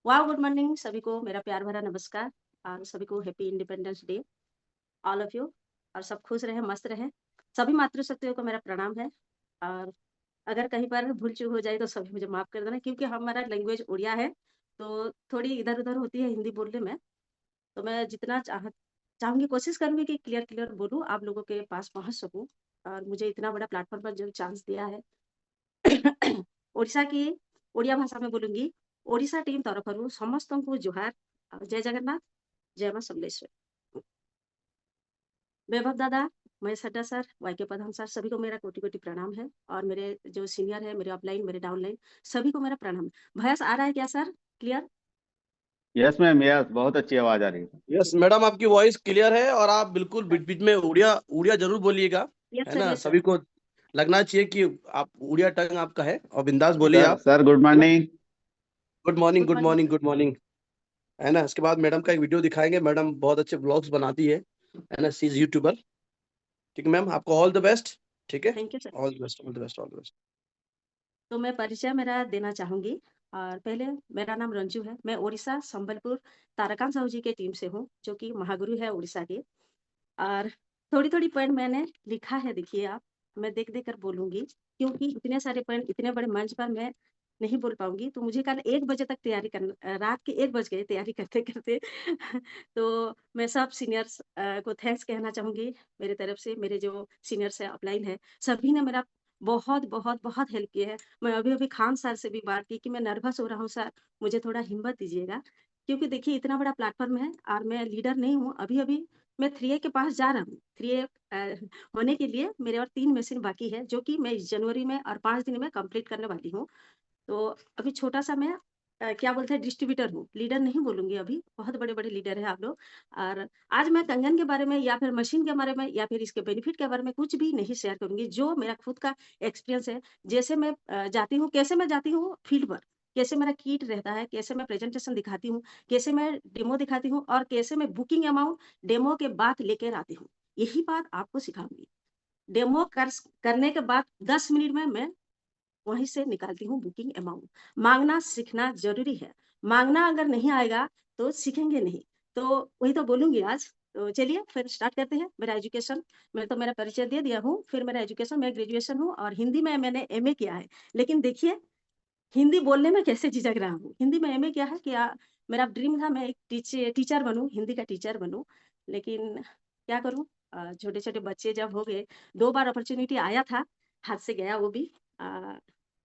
वाह good morning सभी को मेरा प्यार भरा नमस्कार और सभी को happy independence day all of you. और सब खुश रहे मस्त रहे। सभी मातृशक्तियों को मेरा प्रणाम है। और अगर कहीं पर भूल चूक हो जाए तो सभी मुझे माफ कर देना, क्योंकि हमारा लैंग्वेज उड़िया है तो थोड़ी इधर उधर होती है हिंदी बोलने में। तो मैं जितना चाहूंगी, कोशिश करूंगी कि क्लियर क्लियर बोलूं, आप लोगों के पास पहुंच सकूं। और मुझे इतना बड़ा प्लेटफॉर्म पर जो चांस दिया है ओडिशा की ओडिया भाषा में बोलूंगी। ओडिशा टीम तरफ समस्त को जुहार। जय जगन्नाथ, जय मां समलेश्वर। वैभव दादा, महेश हड्डा सर, वाईके प्रधान सर, सभी को मेरा कोटि कोटि प्रणाम है। और मेरे जो सीनियर है, मेरे अपलाइन, मेरे डाउनलाइन, सभी को मेरा प्रणाम। भयस आ रहा है क्या sir? Clear? Yes ma'am, yes, बहुत अच्छी आवाज आ रही है। यस मैडम, आपकी वॉइस क्लियर है और आप बिल्कुल बीच बीच में उड़िया उड़िया जरूर बोलिएगा। यस है सर, ना, यस सर। सभी को लगना चाहिए कि आप उड़िया टंग आपका है और बिंदास बोलिए सर आप। सर गुड है ना, morning. Good morning good good morning morning sir. Good morning. है ना, इसके बाद मैडम का एक वीडियो दिखाएंगे। मैडम बहुत अच्छे ब्लॉग्स बनाती है ना, सी इज यूट्यूबर। ठीक है मैम, आपको ऑल द बेस्ट। ठीक है, thank you sir. All the best, all the best, all the best. तो मैं परिचय मेरा देना चाहूंगी। और पहले, मेरा नाम रंजू है। मैं उड़ीसा संबलपुर तारकान साहू जी के टीम से हूँ, जो कि महागुरु है उड़ीसा के। और थोड़ी थोड़ी पॉइंट मैंने लिखा है, देखिए आप। मैं देख देख कर बोलूंगी, क्योंकि इतने सारे पॉइंट इतने बड़े मंच पर मैं नहीं बोल पाऊंगी। तो मुझे कल 1 बजे तक तैयारी करना, रात के 1 बज गए तैयारी करते करते तो मैं सब सीनियर्स को थैंक्स कहना चाहूंगी। मेरे तरफ से मेरे जो सीनियर्स है, अपलाइन है, सभी ने मेरा बहुत बहुत बहुत हेल्प किया है। मैं अभी अभी खान सर से भी बात की कि मैं नर्वस हो रहा हूँ सर, मुझे थोड़ा हिम्मत दीजिएगा। क्योंकि देखिए इतना बड़ा प्लेटफॉर्म है और मैं लीडर नहीं हूँ अभी अभी। मैं 3A के पास जा रहा हूँ। 3A होने के लिए मेरे और 3 मशीन बाकी है, जो कि मैं इस जनवरी में और 5 दिन में कंप्लीट करने वाली हूँ। तो अभी छोटा सा मैं क्या बोलते हैं, डिस्ट्रीब्यूटर हूँ, लीडर नहीं बोलूंगी अभी। बहुत बड़े बड़े लीडर है आप लोग। और आज मैं कंगन के बारे में या फिर मशीन के बारे में या फिर इसके बेनिफिट के बारे में कुछ भी नहीं शेयर करूंगी। जो मेरा खुद का एक्सपीरियंस है, जैसे मैं जाती हूँ, कैसे मैं जाती हूँ फील्ड पर, कैसे मेरा किट रहता है, कैसे मैं प्रेजेंटेशन दिखाती हूँ, कैसे मैं डेमो दिखाती हूँ, और कैसे मैं बुकिंग अमाउंट डेमो के बाद लेकर आती हूँ, यही बात आपको सिखाऊंगी। डेमो करने के बाद 10 मिनट में मैं वहीं से निकालती हूँ बुकिंग अमाउंट। मांगना सीखना जरूरी है। मांगना अगर नहीं आएगा तो सीखेंगे नहीं। तो वही तो बोलूंगी आज। तो चलिए फिर स्टार्ट करते हैं। मेरा एजुकेशन, मैं तो मेरा परिचय दे दिया हूँ। फिर मेरा एजुकेशन, मैं ग्रेजुएशन हूँ और हिंदी में मैंने MA किया है। लेकिन देखिए, हिंदी बोलने में कैसे झिझक रहा हूँ। हिंदी में MA क्या है, क्या मेरा ड्रीम था मैं एक टीचर बनूं, हिंदी का टीचर बनूं। लेकिन क्या करूं, छोटे छोटे बच्चे जब हो गए, 2 बार अपॉर्चुनिटी आया था, हाथ से गया वो भी।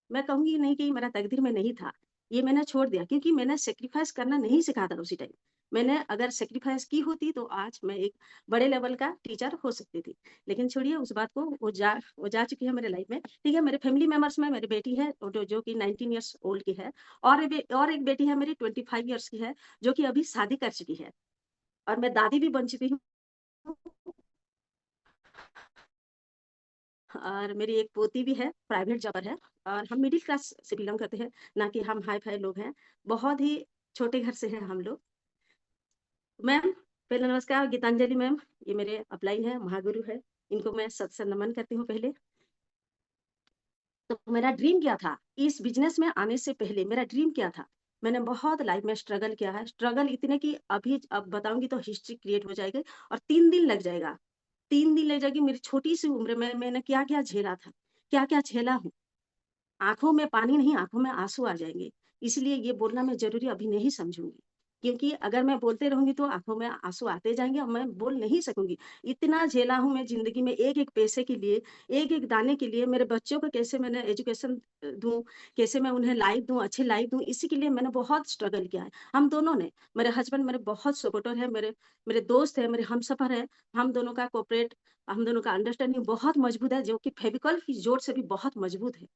मैं कहूंगी नहीं कि मेरा तकदीर में नहीं था, ये मैंने छोड़ दिया, क्योंकि मैंने सेक्रीफाइस करना नहीं सीखा था उसी टाइम। मैंने अगर सेक्रीफाइस की होती तो आज मैं एक बड़े लेवल का टीचर हो सकती थी। लेकिन छोड़िए उस बात को, वो जा चुकी है मेरे लाइफ में। ठीक है, मेरे फैमिली मेंबर्स में मेरी बेटी है जो कि 19 ईयर्स ओल्ड की है। और एक बेटी है मेरी 25 ईयर्स की है, जो कि अभी शादी कर चुकी है। और मैं दादी भी बन चुकी हूँ। और मेरी एक पोती भी है, प्राइवेट जॉबर है। और हम मिडिल क्लास से बिलोंग करते हैं, ना कि हम हाई फाई लोग हैं। बहुत ही छोटे घर से हैं हम लोग। मैम, पहले नमस्कार, गीतांजलि मैम, ये मेरे अपलाइन है, महागुरु है। इनको मैं सत से नमन करती हूँ पहले। तो मेरा ड्रीम क्या था इस बिजनेस में आने से पहले, मेरा ड्रीम क्या था? मैंने बहुत लाइफ में स्ट्रगल किया है। स्ट्रगल इतने कि अभी अब बताऊंगी तो हिस्ट्री क्रिएट हो जाएगी। और 3 दिन लग जाएगा। 3 दिन लग जाएगी। मेरी छोटी सी उम्र में मैंने क्या क्या झेला था, क्या क्या झेला हूँ। आँखों में पानी नहीं, आँखों में आँसू आ जाएँगे। इसलिए ये बोलना मैं ज़रूरी अभी नहीं समझूँगी, क्योंकि अगर मैं बोलते रहूँगी तो आँखों में आँसू आते जाएँगे और मैं बोल नहीं सकूँगी। इतना झेला हूँ मैं ज़िंदगी में, एक-एक पैसे के लिए, एक-एक दाने के लिए। मेरे बच्चों को कैसे मैंने एजुकेशन दूँ, कैसे मैं उन्हें लाइफ़ दूँ, अच्छी लाइफ़ दूँ, इसी के लिए मैंने बहुत स्ट्रगल किया है। हम दोनों ने, मेरे हस्बैंड मेरे बहुत सपोर्टर हैं, मेरे मेरे दोस्त हैं, मेरे हमसफ़र हैं। हम दोनों का कोऑपरेट, हम दोनों का अंडरस्टैंडिंग बहुत मज़बूत है, जो कि फेविकोल की ज़ोर से भी बहुत मज़बूत है।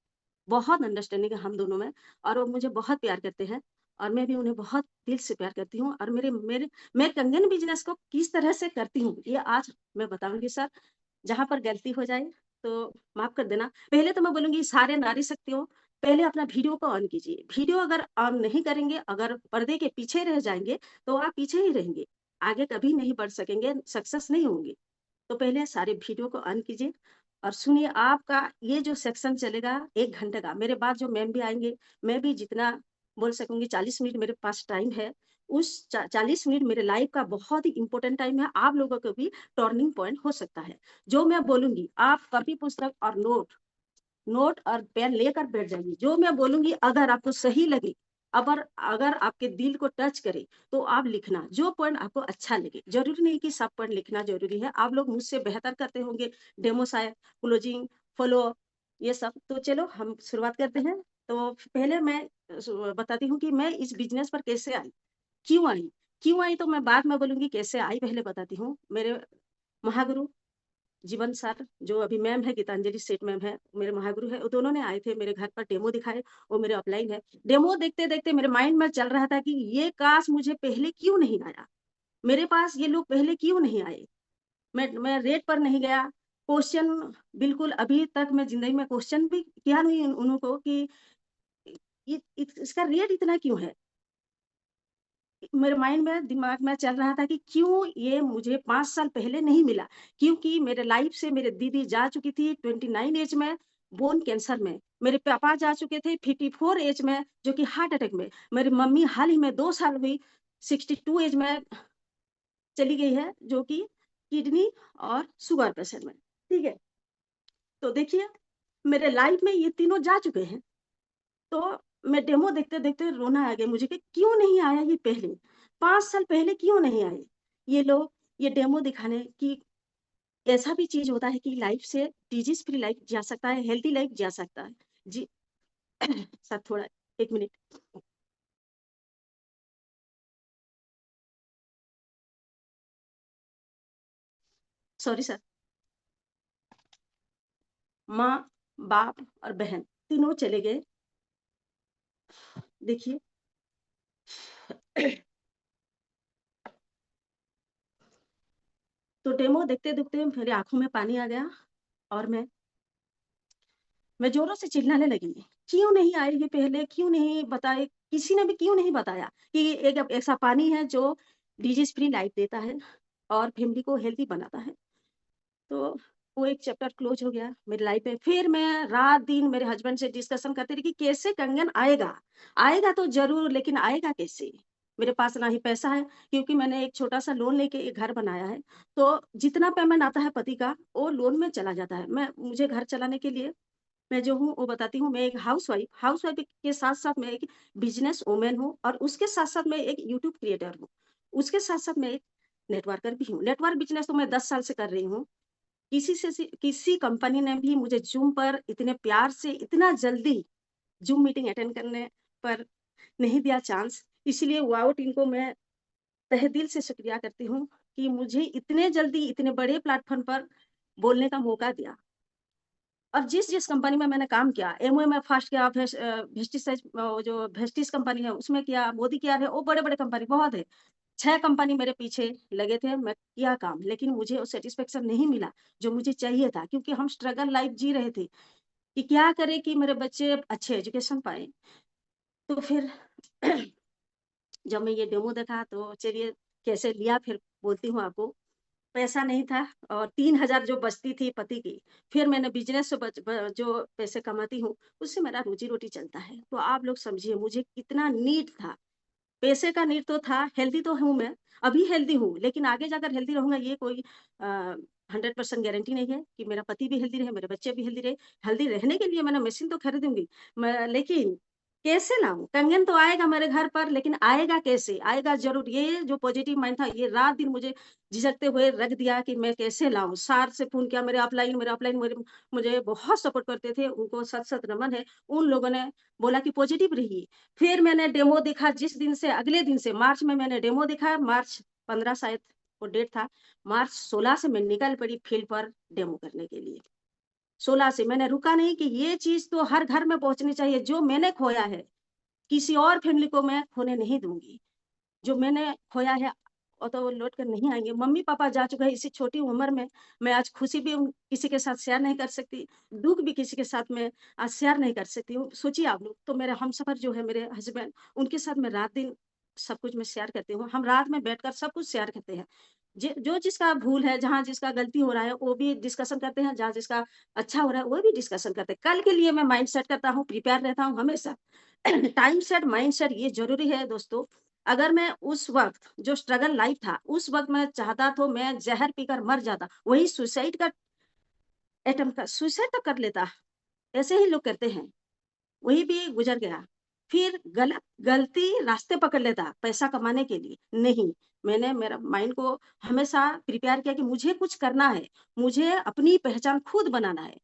बहुत अंडरस्टैंडिंग है हम दोनों में। और वो मुझे बहुत प्यार करते हैं और मैं भी उन्हें बहुत दिल से प्यार करती हूँ। और मेरे मेरे मैं कंगन बिजनेस को किस तरह से करती हूँ, ये आज मैं बताऊंगी सर। जहां पर गलती हो जाए तो माफ कर देना। पहले तो मैं बोलूंगी सारे नारी शक्तियों, पहले अपना वीडियो को ऑन कीजिए। वीडियो अगर ऑन नहीं करेंगे, अगर पर्दे के पीछे रह जाएंगे, तो आप पीछे ही रहेंगे, आगे कभी नहीं बढ़ सकेंगे, सक्सेस नहीं होंगे। तो पहले सारे वीडियो को ऑन कीजिए और सुनिए। आपका ये जो सेक्शन चलेगा 1 घंटे का, मेरे बाद जो मैम भी आएंगे, मैं भी जितना बोल सकूंगी 40 मिनट मेरे पास टाइम है। उस 40 मिनट मेरे लाइफ का बहुत ही इंपॉर्टेंट टाइम है। आप लोगों को भी टर्निंग पॉइंट हो सकता है। जो मैं बोलूंगी आप कॉपी पुस्तक और नोट और पेन लेकर बैठ जाइए। जो मैं बोलूंगी अगर आपको सही लगे, अगर अगर आपके दिल को टच करे तो आप लिखना, जो पॉइंट आपको अच्छा लगे। जरूरी नहीं कि सब पॉइंट लिखना जरूरी है। आप लोग मुझसे बेहतर करते होंगे, डेमो शायद, क्लोजिंग, फॉलो, ये सब। तो चलो हम शुरुआत करते हैं। तो पहले मैं बताती हूँ कि मैं इस बिजनेस पर कैसे आई, क्यों आई तो मैं बाद में बोलूंगी कैसे आई, पहले बताती हूँ। मेरे महागुरु जीवन सर, जो अभी मैम है, गीतांजलि सेठ मैम है, मेरे महागुरु है, वो दोनों ने आए थे मेरे घर पर, डेमो दिखाए। वो मेरे अपलाइन है। डेमो देखते देखते मेरे माइंड में चल रहा था कि ये काश मुझे पहले क्यों नहीं आया, मेरे पास ये लोग पहले क्यों नहीं आए। मैं रेट पर नहीं गया। क्वेश्चन, बिल्कुल अभी तक मैं जिंदगी में क्वेश्चन भी किया नहीं उनको कि इसका रेट इतना क्यों है। मेरे माइंड में, दिमाग में चल रहा था कि क्यों ये मुझे 5 साल पहले नहीं मिला। क्योंकि मेरे लाइफ से मेरे दीदी जा चुकी थी 29 एज में बोन कैंसर में। मेरे पापा जा चुके थे 54 एज में, जो कि हार्ट अटैक में। मेरी मम्मी हाल ही में 2 साल हुई 62 एज में चली गई है, जो कि किडनी और शुगर पेशेंट में। ठीक है, तो देखिए मेरे लाइफ में ये तीनों जा चुके हैं। तो मैं डेमो देखते देखते रोना आ गया मुझे कि क्यों नहीं आया ये पहले, 5 साल पहले क्यों नहीं आए ये लोग। ये डेमो दिखाने की ऐसा भी चीज होता है कि लाइफ से डिजीज फ्री लाइफ जा सकता है, हेल्दी लाइफ जा सकता है जी। सर थोड़ा 1 मिनट, सॉरी सर। माँ, बाप और बहन तीनों चले गए। देखिए तो डेमो देखते देखते मेरी आंखों में पानी आ गया और मैं जोरों से चिल्लाने लगी, क्यों नहीं आए ये पहले, क्यों नहीं बताए, किसी ने भी क्यों नहीं बताया कि एक ऐसा पानी है जो डिजीज फ्री लाइफ देता है और फैमिली को हेल्दी बनाता है। तो वो एक चैप्टर क्लोज हो गया मेरी लाइफ में। फिर मैं रात दिन मेरे हस्बैंड से डिस्कशन करती रही कि कैसे कंगन आएगा, आएगा तो जरूर, लेकिन आएगा कैसे। मेरे पास ना ही पैसा है, क्योंकि मैंने एक छोटा सा लोन लेके एक घर बनाया है। तो जितना पेमेंट आता है पति का, वो लोन में चला जाता है। मुझे घर चलाने के लिए मैं जो हूँ वो बताती हूँ। मैं एक हाउसवाइफ के साथ-साथ मैं एक बिज़नेस वूमन हूँ और उसके साथ-साथ मैं एक यूट्यूब क्रिएटर हूँ। उसके साथ-साथ मैं एक नेटवर्कर भी हूँ। नेटवर्क बिज़नेस तो मैं 10 साल से कर रही हूँ। किसी कंपनी ने भी मुझे ज़ूम पर इतने प्यार से, इतना जल्दी ज़ूम मीटिंग अटेंड करने पर नहीं दिया चांस। इसलिए वाओ टीम को मैं तहे दिल से शुक्रिया करती हूँ कि मुझे इतने जल्दी इतने बड़े प्लेटफ़ॉर्म पर बोलने का मौका दिया। और जिस कंपनी में मैंने काम किया, एमओए में फर्स्ट किया, वेस्टिसाइड, जो वेस्टिज कंपनी है उसमें किया, मोदी केयर है, वो बड़े-बड़े कंपनी बहुत है। 6 कंपनी मेरे पीछे लगे थे, मैं किया काम, लेकिन मुझे वो सैटिस्फैक्शन नहीं मिला, जो मुझे चाहिए था, क्योंकि हम स्ट्रगल लाइफ जी रहे थे कि क्या करें कि मेरे बच्चे अच्छे एजुकेशन पाएँ। तो फिर जब मैं ये डेमो देखा तो चलिए कैसे लिया फिर बोलती हूँ आपको। पैसा नहीं था और 3000 जो बचती थी पति की, फिर मैंने बिज़नेस से जो पैसे कमाती हूँ, उससे मेरा रोज़ी-रोटी चलता है। तो आप लोग समझिए मुझे कितना नीड था। पैसे का नीड तो था, हेल्दी तो हूँ मैं, अभी हेल्दी हूँ, लेकिन आगे जाकर हेल्दी रहूँगा ये कोई 100% गारंटी नहीं है कि मेरा पति भी हेल्दी रहे, मेरे बच्चे भी हेल्दी रहे। हेल्दी रहने के लिए मैंने मशीन तो खरीदूँगी, मैं लेकिन कैसे लाऊँ? कंगन तो आएगा मेरे घर पर, लेकिन आएगा कैसे? आएगा ज़रूर। ये जो पॉज़िटिव माइंड था, ये रात-दिन मुझे झिझकते हुए रख दिया कि मैं कैसे लाऊँ? सर से फ़ोन किया, मेरे अपलाइन मुझे बहुत सपोर्ट करते थे, उनको शत-शत नमन है। उन लोगों ने बोला कि पॉज़िटिव रहिए। फिर मैंने डेमो देखा, जिस दिन से अगले दिन से मार्च में मैंने डेमो देखा, मार्च 15 शायद वो डेट था। मार्च 16 से मैं निकल पड़ी फील्ड पर डेमो करने के लिए। 16 से मैंने रुका नहीं कि ये चीज़ तो हर घर में पहुँचनी चाहिए। जो मैंने खोया है, किसी और फैमिली को मैं खोने नहीं दूँगी। जो मैंने खोया है वो तो लौट कर नहीं आएँगे। मम्मी-पापा जा चुके हैं इसी छोटी उम्र में। मैं आज खुशी भी किसी के साथ शेयर नहीं कर सकती, दुःख भी किसी के साथ मैं आज शेयर नहीं कर सकती हूँ। सोचिए आप लोग, तो मेरे हमसफ़र जो है मेरे हस्बैंड, उनके साथ मैं रात-दिन सब कुछ मैं शेयर करती हूँ। हम रात में बैठकर सब कुछ शेयर करते हैं। जो जिसका भूल है, जहाँ जिसका गलती हो रहा है, वो भी डिस्कशन करते हैं, जहाँ जिसका अच्छा हो रहा है, वो भी डिस्कशन करते हैं। कल के लिए मैं माइंड सेट करता हूँ, प्रिपेयर रहता हूँ हमेशा। टाइम सेट, माइंड सेट ये जरूरी है दोस्तों। अगर मैं उस वक्त जो स्ट्रगल लाइफ था, उस वक्त मैं चाहता तो मैं जहर पीकर मर जाता, वही सुसाइड का अटेम्प्ट कर, सुसाइड तो कर लेता। ऐसे ही लोग करते हैं, वही भी गुजर गया। फिर गलती रास्ते पकड़ लेता पैसा कमाने के लिए। नहीं, मैंने मेरा माइंड को हमेशा प्रिपेयर किया कि मुझे कुछ करना है, मुझे अपनी पहचान खुद बनाना है।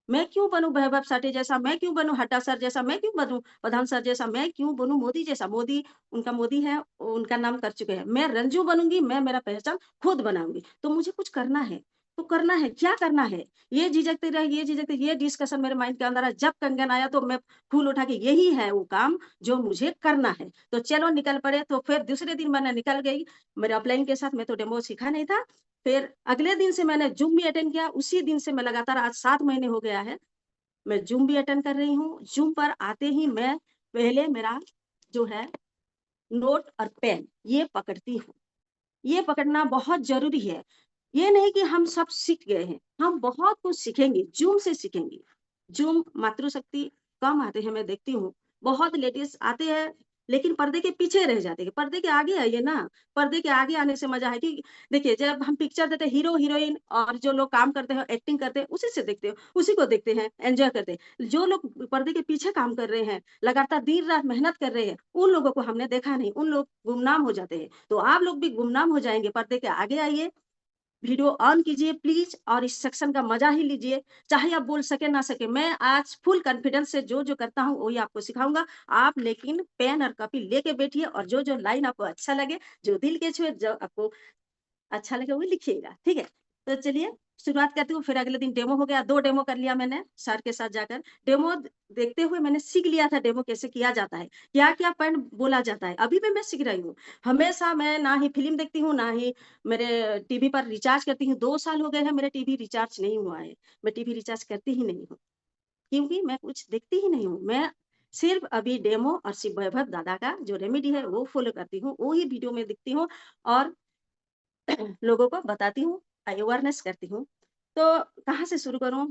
मैं क्यों बनूं वैभव साठे जैसा, मैं क्यों बनूं हड्डा सर जैसा, मैं क्यों बनूं प्रधान सर जैसा, मैं क्यों बनूं मोदी जैसा। मोदी, उनका मोदी है, उनका नाम कर चुके हैं। मैं रंजू बनूंगी, मैं मेरा पहचान खुद बनाऊंगी। तो मुझे कुछ करना है, तो करना है, क्या करना है, ये झिझकते रहे, ये झिझकते, ये डिस्कशन मेरे माइंड के अंदर है। जब कंगन आया तो मैं फूल उठा के, यही है वो काम जो मुझे करना है। तो चलो निकल पड़े। तो फिर दूसरे दिन मैंने निकल गई मेरे अपलाइन के साथ। मैं तो डेमो सीखा नहीं था। फिर अगले दिन से मैंने जूम भी अटेंड किया। उसी दिन से मैं लगातार, आज 7 महीने हो गया है, मैं जूम भी अटेंड कर रही हूँ। जूम पर आते ही मैं पहले मेरा जो है नोट और पेन ये पकड़ती हूँ। ये पकड़ना बहुत जरूरी है। ये नहीं कि हम सब सीख गए हैं, हम बहुत कुछ सीखेंगे, जूम से सीखेंगे। जूम मातृशक्ति कम आते हैं, मैं देखती हूँ बहुत लेडीज आते हैं लेकिन पर्दे के पीछे रह जाते हैं। पर्दे के आगे आइए ना, पर्दे के आगे आने से मजा है कि देखिए, जब हम पिक्चर देते हैं हीरो हीरोइन और जो लोग काम करते हैं, एक्टिंग करते हैं, उसी से देखते हो, उसी को देखते हैं, एंजॉय करते हैं। जो लोग पर्दे के पीछे काम कर रहे हैं, लगातार दिन रात मेहनत कर रहे हैं, उन लोगों को हमने देखा नहीं, उन लोग गुमनाम हो जाते हैं। तो आप लोग भी गुमनाम हो जाएंगे। पर्दे के आगे आइए, वीडियो ऑन कीजिए प्लीज, और इस सेक्शन का मजा ही लीजिए। चाहे आप बोल सके ना सके, मैं आज फुल कॉन्फिडेंस से जो जो करता हूँ वही आपको सिखाऊंगा। आप लेकिन पेन और कॉपी लेके बैठिए, और जो जो लाइन आपको अच्छा लगे, जो दिल के छुए, जो आपको अच्छा लगे वो लिखिएगा, ठीक है। तो चलिए शुरुआत करती हूँ। फिर अगले दिन डेमो हो गया, 2 डेमो कर लिया मैंने सर के साथ जाकर। डेमो देखते हुए मैंने सीख लिया था डेमो कैसे किया जाता है, क्या क्या पॉइंट बोला जाता है। अभी भी मैं सीख रही हूँ। हमेशा मैं ना ही फिल्म देखती हूँ, ना ही मेरे टीवी पर रिचार्ज करती हूँ। 2 साल हो गए हैं मेरे टीवी रिचार्ज नहीं हुआ है। मैं टीवी रिचार्ज करती ही नहीं हूँ, क्योंकि मैं कुछ देखती ही नहीं हूँ। मैं सिर्फ अभी डेमो और शिव वैभव दादा का जो रेमेडी है वो फॉलो करती हूँ, वो ही वीडियो में दिखती हूँ और लोगों को बताती हूँ, अवेयरनेस करती हूँ। तो कहाँ से शुरू करूँ?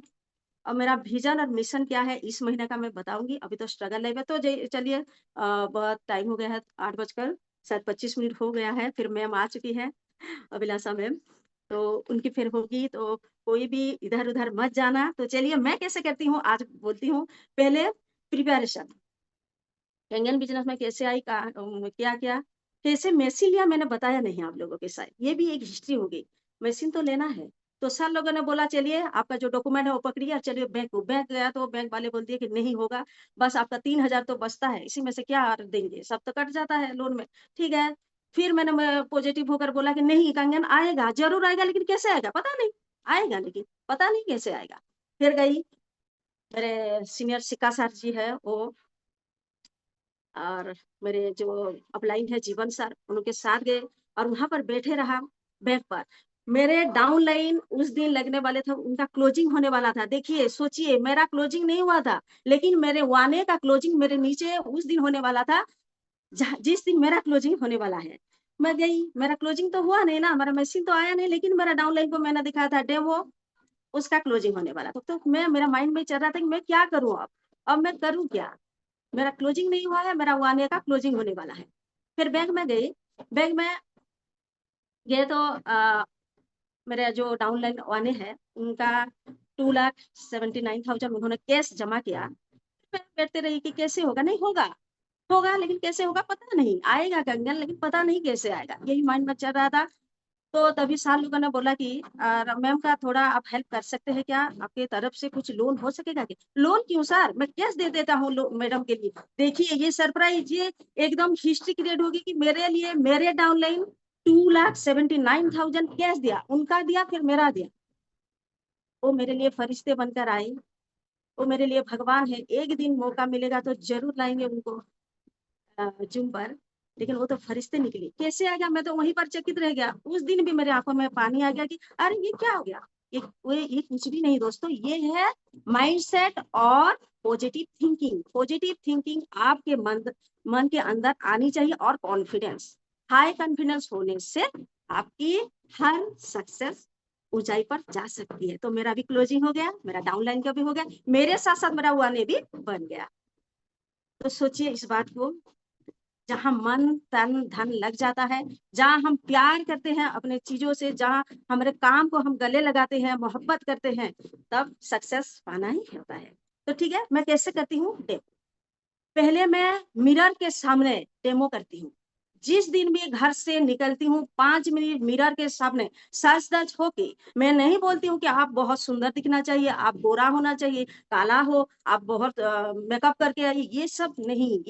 और मेरा विजन और मिशन क्या है इस महीने का मैं बताऊंगी। अभी तो स्ट्रगल लाइफ है। तो चलिए, बहुत टाइम हो गया है, 8 बजकर शायद 25 मिनट हो गया है। फिर मैम आ चुकी है, अभिलाषा मैम, तो उनकी फिर होगी। तो कोई भी इधर उधर मत जाना। तो चलिए मैं कैसे करती हूँ आज बोलती हूँ। पहले प्रिपेरेशन, इंडियन बिजनेस में कैसे आई, क्या क्या कैसे मशीन लिया, मैंने बताया नहीं आप लोगों के साथ। ये भी एक हिस्ट्री होगी। मशीन तो लेना है। तो सर लोगों ने बोला चलिए आपका जो डॉक्यूमेंट है वो पकड़िए और चलिए बैंक को। बैंक गया तो बैंक वाले बोल दिए कि नहीं होगा, बस आपका 3,000 तो बचता है, इसी में से क्या देंगे, सब तो कट जाता है लोन में। ठीक है। फिर मैं पॉजिटिव होकर बोला कि नहीं कंगन आएगा, जरूर आएगा, लेकिन कैसे आएगा पता नहीं, आएगा लेकिन पता नहीं कैसे आएगा। फिर गई, मेरे सीनियर सिक्का सर जी है वो, और मेरे जो अपलाइन है जीवन सर, उनके साथ गए और वहां पर बैठे रहा बैंक पर। मेरे डाउन लाइन उस दिन लगने वाले थे, उनका क्लोजिंग होने वाला था। देखिए सोचिए, मेरा क्लोजिंग नहीं हुआ था, लेकिन मेरे वाने का क्लोजिंग मेरे नीचे उस दिन होने वाला था, जिस दिन मेरा क्लोजिंग होने वाला है। मैं गई, मेरा क्लोजिंग तो हुआ नहीं ना, मेरा मशीन तो आया नहीं, लेकिन मेरा डाउन लाइन को मैंने दिखाया था डेमो, उसका क्लोजिंग होने वाला था। तो मेरा माइंड में चल रहा था कि मैं क्या करूं, अब मैं करूं क्या, मेरा क्लोजिंग नहीं हुआ है, मेरा 1 का क्लोजिंग होने वाला है। फिर बैंक में गई, बैंक में गए तो मेरे जो डाउनलाइन वाने हैं उनका 2,79,000 उन्होंने कैश जमा किया। मैं बैठते रही कि कैसे होगा, नहीं होगा, होगा लेकिन कैसे होगा पता नहीं, आएगा कंगन लेकिन पता नहीं कैसे आएगा, यही माइंड में चल रहा था। तो तभी सार लोगों ने बोला कि मैम का थोड़ा आप हेल्प कर सकते हैं क्या, आपके तरफ से कुछ लोन हो सकेगा क्या। लोन क्यों सर, मैं कैश दे देता हूँ मैडम के लिए। देखिए ये सरप्राइज, ये एकदम हिस्ट्री क्रिएट होगी कि मेरे लिए मेरे डाउनलाइन 2,79,000 कैश दिया, उनका दिया फिर मेरा दिया। वो मेरे लिए फरिश्ते बनकर आए, वो मेरे लिए भगवान है। एक दिन मौका मिलेगा तो जरूर लाएंगे उनको जूम पर, लेकिन वो तो फरिश्ते निकले, कैसे आ गया, मैं तो वहीं पर चकित रह गया। उस दिन भी मेरे आंखों में पानी आ गया कि अरे ये क्या हो गया। ये कुछ भी नहीं दोस्तों, ये है माइंडसेट और पॉजिटिव थिंकिंग। पॉजिटिव थिंकिंग आपके मन के अंदर आनी चाहिए, और कॉन्फिडेंस, हाई कॉन्फिडेंस होने से आपकी हर सक्सेस ऊंचाई पर जा सकती है। तो मेरा भी क्लोजिंग हो गया, मेरा डाउनलाइन का भी हो गया, मेरे साथ साथ मेरा वन भी बन गया। तो सोचिए इस बात को, जहाँ मन तन धन लग जाता है, जहाँ हम प्यार करते हैं अपने चीजों से, जहाँ हमारे काम को हम गले लगाते हैं, मोहब्बत करते हैं, तब सक्सेस पाना ही होता है। तो ठीक है, मैं कैसे करती हूँ डेमो। पहले मैं मिरर के सामने डेमो करती हूँ। जिस दिन भी घर से निकलती हूँ 5 मिनट मिरर के सामने सज धज होके, मैं नहीं बोलती हूँ कि आप बहुत सुंदर दिखना चाहिए, आप गोरा होना चाहिए, काला हो, आप बहुत मेकअप करके आइए, ये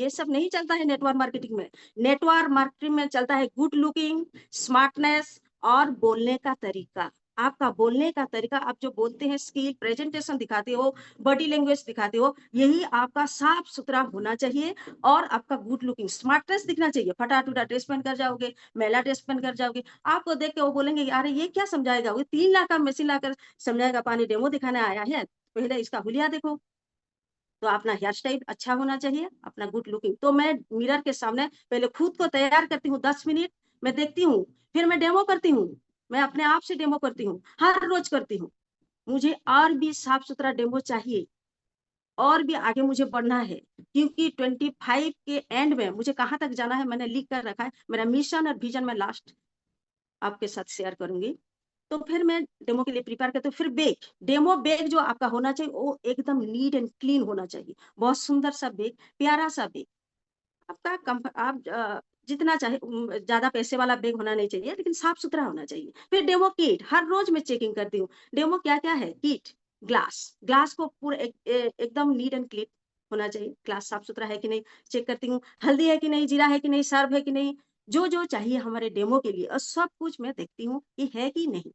सब नहीं चलता है नेटवर्क मार्केटिंग में। नेटवर्क मार्केटिंग में चलता है गुड लुकिंग, स्मार्टनेस और बोलने का तरीका। आपका बोलने का तरीका, आप जो बोलते हैं, स्किल, प्रेजेंटेशन दिखाते हो, बॉडी लैंग्वेज दिखाते हो, यही आपका साफ सुथरा होना चाहिए। और आपका गुड लुकिंग, स्मार्टनेस दिखना चाहिए। फटा टूटा ड्रेस पहन कर जाओगे, मैला ड्रेस पहन कर जाओगे, आपको देख के वो बोलेंगे अरे ये क्या समझाएगा, वो 3 लाख का मशीन लाकर समझाएगा, पानी डेमो दिखाने आया है, पहले इसका हुलिया देखो। तो अपना हेयर स्टाइल अच्छा होना चाहिए, अपना गुड लुकिंग। तो मैं मिरर के सामने पहले खुद को तैयार करती हूँ, 10 मिनट मैं देखती हूँ, फिर मैं डेमो करती हूँ। मैं अपने आप से डेमो करती हूँ, हर रोज करती हूँ। मुझे और भी साफ सुथरा डेमो चाहिए, और भी आगे मुझे बढ़ना है, क्योंकि 25 के एंड में मुझे कहाँ तक जाना है मैंने लिख कर रखा है। मेरा मिशन और विजन मैं लास्ट आपके साथ शेयर करूंगी। तो फिर मैं डेमो के लिए प्रिपेयर करती हूँ। फिर बेग, डेमो बेग जो आपका होना चाहिए वो एकदम नीट एंड क्लीन होना चाहिए, बहुत सुंदर सा बेग, प्यारा सा बेग। आपका आप जितना चाहे ज्यादा पैसे वाला बेग होना नहीं चाहिए, लेकिन साफ सुथरा होना चाहिए। फिर डेमो किट, हर रोज मैं चेकिंग करती हूँ डेमो क्या क्या है। किट, ग्लास, ग्लास को पूरा एकदम नीट एंड क्लीन होना चाहिए, ग्लास साफ सुथरा है कि नहीं चेक करती हूँ। हल्दी है कि नहीं, जीरा है कि नहीं, सर्फ है कि नहीं, जो जो चाहिए हमारे डेमो के लिए, और सब कुछ मैं देखती हूँ कि है कि नहीं,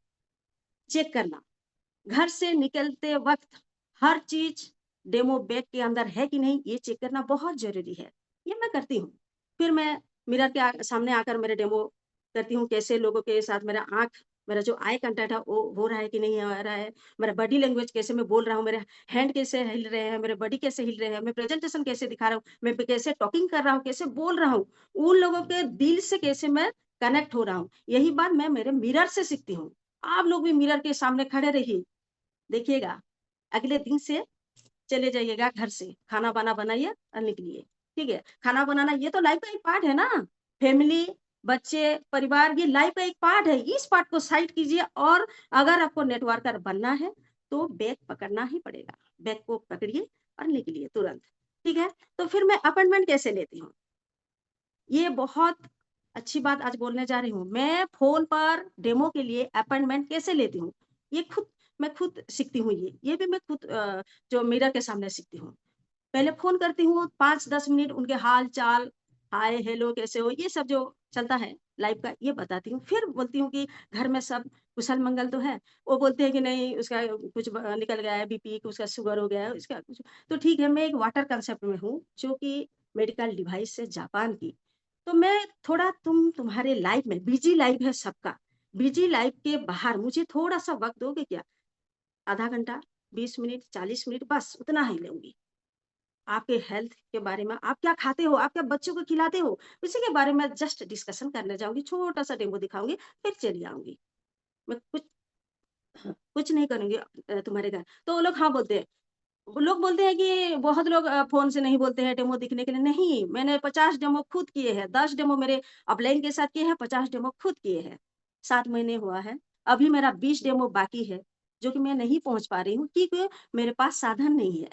चेक करना। घर से निकलते वक्त हर चीज डेमो बैग के अंदर है कि नहीं, ये चेक करना बहुत जरूरी है। ये मैं करती हूँ। फिर मैं मिरर के सामने आकर मेरे डेमो करती हूँ, कैसे लोगों के साथ मेरा मेरा जो आई कांटेक्ट है वो हो रहा है कि नहीं हो रहा है, मेरा बॉडी लैंग्वेज कैसे मैं बोल रहा हूँ, मेरे हैंड कैसे हिल रहे हैं, मेरे बॉडी कैसे हिल रहे हैं, मैं प्रेजेंटेशन कैसे दिखा रहा हूँ, मैं कैसे टॉकिंग कर रहा हूँ, कैसे बोल रहा हूँ, उन लोगों के दिल से कैसे मैं कनेक्ट हो रहा हूँ। यही बात मैं मेरे मिरर से सीखती हूँ। आप लोग भी मिरर के सामने खड़े रहिए, देखिएगा, अगले दिन से चले जाइएगा घर से, खाना वाना बनाइए और निकलिए। ठीक है, खाना बनाना ये तो लाइफ का एक पार्ट है ना। फैमिली, बच्चे, परिवार, ये लाइफ का एक पार्ट है। इस पार्ट को साइड कीजिए, और अगर आपको नेटवर्कर बनना है तो बैग पकड़ना ही पड़ेगा। बैग को पकड़िए और निकलिए तुरंत। ठीक है, तो फिर मैं अपॉइंटमेंट कैसे लेती हूँ, ये बहुत अच्छी बात आज बोलने जा रही हूँ। मैं फोन पर डेमो के लिए अपॉइंटमेंट कैसे लेती हूँ, ये मैं खुद सीखती हूँ। ये भी मैं खुद जो मिरर के सामने सीखती हूँ। पहले फोन करती हूँ 5-10 मिनट, उनके हाल चाल, हाय हेलो कैसे हो, ये सब जो चलता है लाइफ का, ये बताती हूँ। फिर बोलती हूँ कि घर में सब कुशल मंगल तो है। वो बोलते हैं कि नहीं, उसका कुछ निकल गया है बीपी, उसका शुगर हो गया है, उसका कुछ। तो ठीक है, मैं एक वाटर कंसेप्ट में हूँ, जो कि मेडिकल डिवाइस है जापान की। तो मैं थोड़ा, तुम्हारे लाइफ में बिजी लाइफ है सबका, बिजी लाइफ के बाहर मुझे थोड़ा सा वक्त दोगे क्या, आधा घंटा, 20 मिनट, 40 मिनट, बस उतना ही लूंगी। आपके हेल्थ के बारे में, आप क्या खाते हो, आप क्या बच्चों को खिलाते हो, उसी के बारे में जस्ट डिस्कशन करने जाऊंगी, छोटा सा डेमो दिखाऊंगी, फिर चली आऊंगी। मैं कुछ नहीं करूंगी तुम्हारे घर। तो वो लोग हाँ बोलते हैं, वो लोग बोलते हैं कि बहुत लोग फोन से नहीं बोलते हैं डेमो दिखने के लिए। नहीं, मैंने 50 डेमो खुद किए हैं, 10 डेमो मेरे अपलाइन के साथ किए हैं, 50 डेमो खुद किए हैं। 7 महीने हुआ है, अभी मेरा 20 डेमो बाकी है, जो कि मैं नहीं पहुंच पा रही हूँ, क्योंकि मेरे पास साधन नहीं है।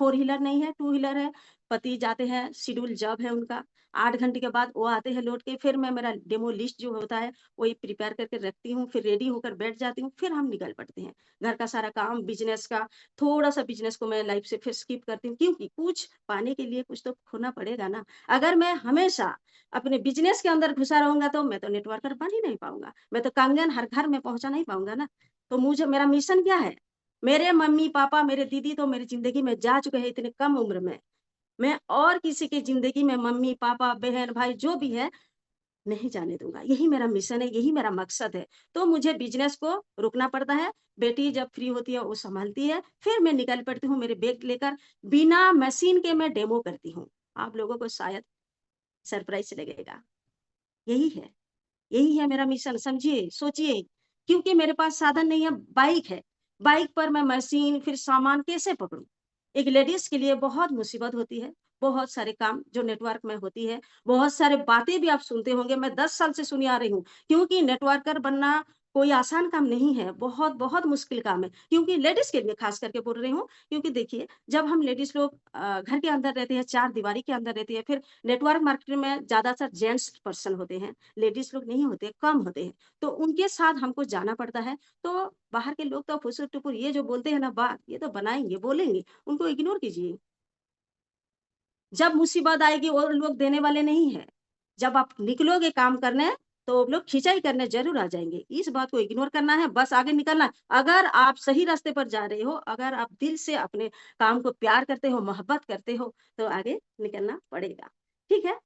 4 व्हीलर नहीं है, 2 व्हीलर है। पति जाते हैं, शेड्यूल जॉब है उनका, 8 घंटे के बाद वो आते हैं लौट के। फिर मैं मेरा डेमो लिस्ट जो होता है वही प्रिपेयर करके रखती हूँ, फिर रेडी होकर बैठ जाती हूँ, फिर हम निकल पड़ते हैं। घर का सारा काम, बिजनेस का, थोड़ा सा बिजनेस को मैं लाइफ से फिर स्किप करती हूँ, क्योंकि कुछ पाने के लिए कुछ तो खोना पड़ेगा ना। अगर मैं हमेशा अपने बिजनेस के अंदर घुसा रहूंगा तो मैं तो नेटवर्कर बन ही नहीं पाऊंगा, मैं तो कंगन हर घर में पहुंचा नहीं पाऊंगा ना। तो मुझे, मेरा मिशन क्या है, मेरे मम्मी पापा, मेरे दीदी तो मेरी जिंदगी में जा चुके हैं इतने कम उम्र में। मैं और किसी की जिंदगी में मम्मी पापा बहन भाई जो भी है नहीं जाने दूंगा। यही मेरा मिशन है, यही मेरा मकसद है। तो मुझे बिजनेस को रुकना पड़ता है, बेटी जब फ्री होती है वो संभालती है, फिर मैं निकल पड़ती हूँ मेरे बैग लेकर, बिना मशीन के मैं डेमो करती हूँ। आप लोगों को शायद सरप्राइज लगेगा। यही है, यही है मेरा मिशन, समझिए, सोचिए। क्योंकि मेरे पास साधन नहीं है, बाइक है, बाइक पर मैं मशीन फिर सामान कैसे पकड़ूं। एक लेडीज़ के लिए बहुत मुसीबत होती है, बहुत सारे काम जो नेटवर्क में होती है, बहुत सारे बातें भी आप सुनते होंगे, मैं 10 साल से सुनी आ रही हूँ, क्योंकि नेटवर्कर बनना कोई आसान काम नहीं है, बहुत मुश्किल काम है, क्योंकि लेडीज़ के लिए ख़ास करके बोल रही हूँ, क्योंकि देखिए, जब हम लेडीज़ लोग घर के अंदर रहते हैं, 4 दीवारी के अंदर रहती है, फिर नेटवर्क मार्केटिंग में ज़्यादातर जेंट्स पर्सन होते हैं, लेडीज़ लोग नहीं होते, कम होते हैं, तो उनके साथ हमको जाना पड़ता है। तो बाहर के लोग तो फुसुर-टुपुर ये जो बोलते हैं ना बात, ये तो बनाएँगे, बोलेंगे, उनको इग्नोर कीजिए। जब मुसीबत आएगी वो लोग देने वाले नहीं हैं। जब आप निकलोगे काम करने, तो वो लोग खिंचाई करने ज़रूर आ जाएँगे। इस बात को इग्नोर करना है, बस आगे निकलना है। अगर आप सही रास्ते पर जा रहे हो, अगर आप दिल से अपने काम को प्यार करते हो, मोहब्बत करते हो, तो आगे निकलना पड़ेगा। ठीक है?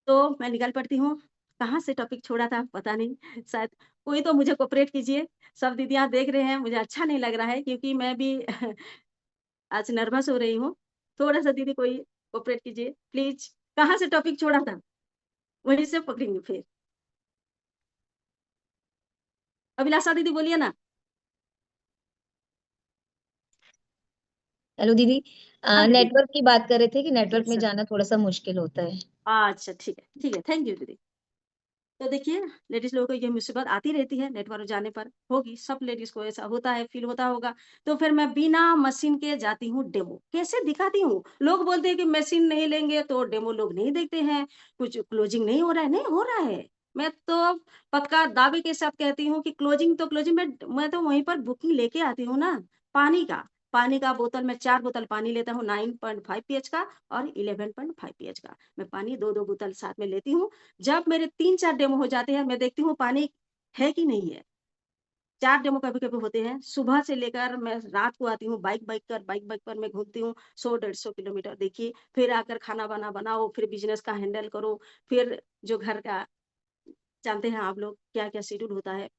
तो मैं निकल पड़ती हूँ। कहाँ से टॉपिक छोड़ा था पता नहीं, शायद कोई तो मुझे कोऑपरेट कीजिए। सब दीदियाँ देख रहे हैं, मुझे अच्छा नहीं लग रहा है क्योंकि मैं भी आज नर्वस हो रही हूँ। थोड़ा-सा दीदी कोई कोऑपरेट कीजिए प्लीज़। कहाँ से टॉपिक छोड़ा था? वहीं से पकड़ेंगे फिर। अभिलाषा दीदी बोलिए ना। हेलो दीदी। हाँ दीदी। नेटवर्क की बात कर रहे थे कि नेटवर्क में अच्छा, जाना थोड़ा-सा मुश्किल होता है। अच्छा ठीक है, थैंक यू दीदी। तो देखिए, लेडीज़ लोगों को ये मुसीबत आती रहती है नेटवर्क जाने पर, होगी, सब लेडीज़ को ऐसा होता है, फ़ील होता होगा। तो फिर मैं बिना मशीन के जाती हूँ डेमो, कैसे दिखाती हूँ? लोग बोलते हैं कि मशीन नहीं लेंगे तो डेमो लोग नहीं देखते हैं, कुछ क्लोजिंग नहीं हो रहा है, नहीं हो रहा है। मैं तो पक्का दावे के साथ कहती हूँ कि क्लोजिंग तो क्लोजिंग मैं तो वहीं पर बुकिंग लेके आती हूँ ना, पानी का। पानी का बोतल मैं 4 बोतल पानी लेता हूँ 9.5 पीएच का और 11.5 पीएच का। मैं पानी 2-2 बोतल साथ में लेती हूँ। जब मेरे 3-4 डेमो हो जाते हैं, मैं देखती हूँ पानी है कि नहीं है। 4 डेमो कभी-कभी होते हैं, सुबह से लेकर मैं रात को आती हूँ, बाइक पर मैं घूमती हूँ 100-150 किलोमीटर देखिए, फिर आकर खाना-वाना बनाओ, फिर बिज़नेस का हैंडल करो, फिर जो घर का जानते हैं आप लोग क्या-क्या शेड्यूल होता है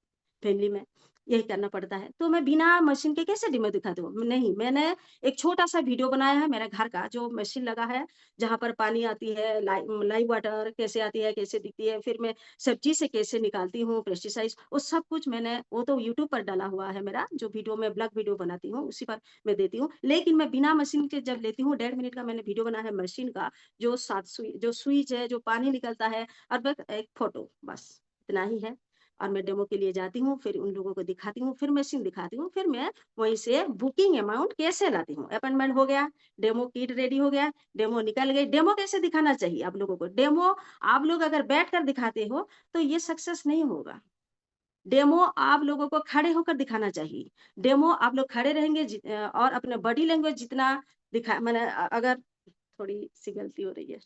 फैमिली में, यही करना पड़ता है। तो मैं बिना मशीन के कैसे डेमो दिखाती हूँ? नहीं, मैंने एक छोटा-सा वीडियो बनाया है मेरे घर का जो मशीन लगा है, जहाँ पर पानी आती है, लाइव वाटर कैसे आती है, कैसे दिखती है, फिर मैं सब्ज़ी से कैसे निकालती हूँ पेस्टिसाइड्स, वो सब कुछ मैंने वो तो यूट्यूब पर डाला हुआ है मेरा, जो वीडियो मैं ब्लॉग वीडियो बनाती हूँ, उसी पर मैं देती हूँ। लेकिन मैं बिना मशीन के जब लेती हूँ, 1.5 मिनट का मैंने वीडियो बनाया है मशीन का, जो 7 जो स्विच है, जो पानी निकलता है और बस एक फ़ोटो, बस इतना ही है। और मैं डेमो के लिए जाती हूँ, फिर उन लोगों को दिखाती हूँ, फिर मशीन दिखाती हूँ, फिर मैं वहीं से बुकिंग अमाउंट कैसे लाती हूँ। अपॉइंटमेंट हो गया, डेमो किट रेडी हो गया, डेमो निकल गई। डेमो कैसे दिखाना चाहिए आप लोगों को? डेमो आप लोग अगर बैठकर दिखाते हो, तो ये सक्सेस नहीं होगा। डेमो आप लोगों को खड़े होकर दिखाना चाहिए। डेमो आप लोग खड़े रहेंगे और अपने बॉडी लैंग्वेज जितना मैंने अगर थोड़ी-सी गलती हो रही है।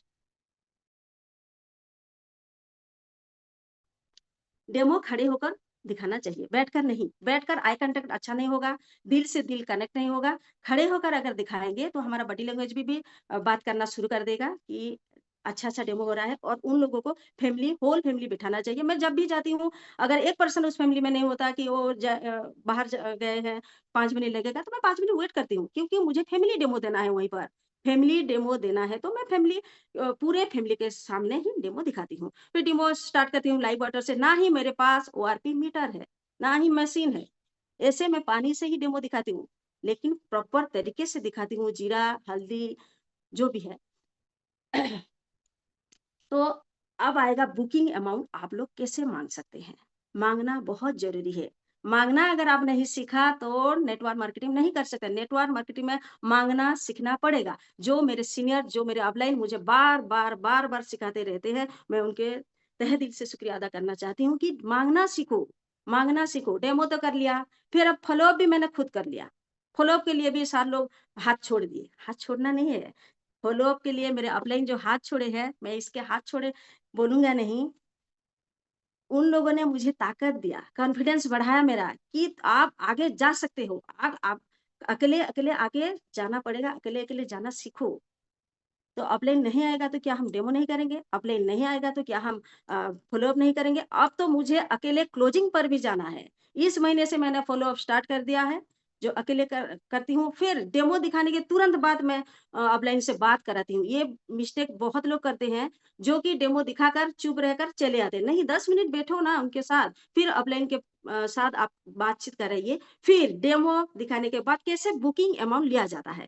डेमो खड़े होकर दिखाना चाहिए, बैठकर नहीं। बैठकर आई कॉन्टैक्ट अच्छा नहीं होगा, दिल से दिल कनेक्ट नहीं होगा। खड़े होकर अगर दिखाएँगे तो हमारा बॉडी लैंग्वेज भी बात करना शुरू कर देगा कि अच्छा-अच्छा डेमो हो रहा है और उन लोगों को होल फैमिली बिठाना चाहिए। मैं जब भी जाती हूँ, अगर एक पर्सन उस फैमिली में नहीं होता कि वो बाहर गए हैं, 5 मिनट लगेगा, तो मैं 5 मिनट वेट करती हूँ क्योंकि मुझे फैमिली डेमो देना है वहीं पर। फैमिली डेमो देना है तो मैं पूरे फैमिली के सामने ही डेमो दिखाती हूँ। फिर डेमो स्टार्ट करती हूँ लाइव वाटर से, ना ही मेरे पास ओआरपी मीटर है, ना ही मशीन है। ऐसे मैं पानी से ही डेमो दिखाती हूँ, लेकिन प्रॉपर तरीके से दिखाती हूँ, जीरा, हल्दी जो भी है। तो अब आएगा बुकिंग अमाउंट आप लोग कैसे माँग सकते हैं? माँगना बहुत ज़रूरी है। माँगना अगर आप नहीं सीखा तो नेटवर्क मार्केटिंग नहीं कर सकते। नेटवर्क मार्केटिंग में माँगना सीखना पड़ेगा। जो मेरे सीनियर, जो मेरे अपलाइन मुझे बार-बार सिखाते रहते हैं, मैं उनके तहे दिल से शुक्रिया अदा करना चाहती हूँ कि माँगना सीखो, माँगना सीखो। डेमो तो कर लिया, फिर अब फ़ॉलो-अप भी मैंने खुद कर लिया। फ़ॉलो-अप के लिए भी सारे लोग हाथ छोड़ दिए। हाथ छोड़ना नहीं है। फ़ॉलो-अप के लिए मेरे अपलाइन जो हाथ छोड़े हैं, मैं इसके हाथ छोड़े बोलूँगा नहीं, उन लोगों ने मुझे ताकत दिया, कॉन्फिडेंस बढ़ाया मेरा कि आप आगे जा सकते हो। आप अकेले-अकेले आगे जाना पड़ेगा, अकेले-अकेले जाना सीखो। तो अपलाइन नहीं आएगा तो क्या हम डेमो नहीं करेंगे? अपलाइन नहीं आएगा तो क्या हम फ़ॉलो-अप नहीं करेंगे? अब तो मुझे अकेले क्लोजिंग पर भी जाना है। इस महीने से मैंने फ़ॉलो-अप स्टार्ट कर दिया है, जो अकेले करती हूँ। फिर डेमो दिखाने के तुरंत बाद मैं अपलाइन से बात कराती हूँ। ये मिस्टेक बहुत लोग करते हैं, जो कि डेमो दिखाकर चुप रहकर चले आते हैं। नहीं, 10 मिनट बैठो ना उनके साथ, फिर अपलाइन के साथ आप बातचीत कराइए। फिर डेमो दिखाने के बाद कैसे बुकिंग अमाउंट लिया जाता है।